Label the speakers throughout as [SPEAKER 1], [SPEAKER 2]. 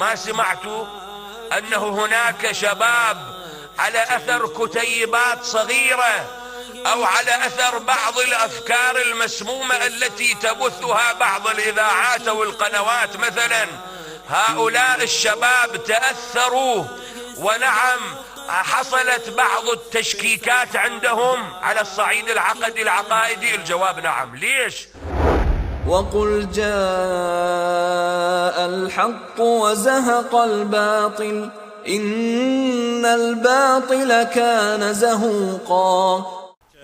[SPEAKER 1] ما سمعتوا أنه هناك شباب على أثر كتيبات صغيرة أو على أثر بعض الأفكار المسمومة التي تبثها بعض الإذاعات أو القنوات مثلا، هؤلاء الشباب تأثروا ونعم حصلت بعض التشكيكات عندهم على الصعيد العقائدي؟ الجواب نعم. ليش؟
[SPEAKER 2] وقل جاء الحق وزهق الباطل إن الباطل كان زهوقا।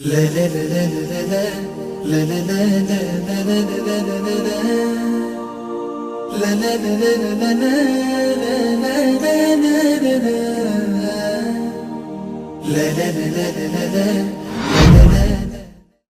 [SPEAKER 2] لا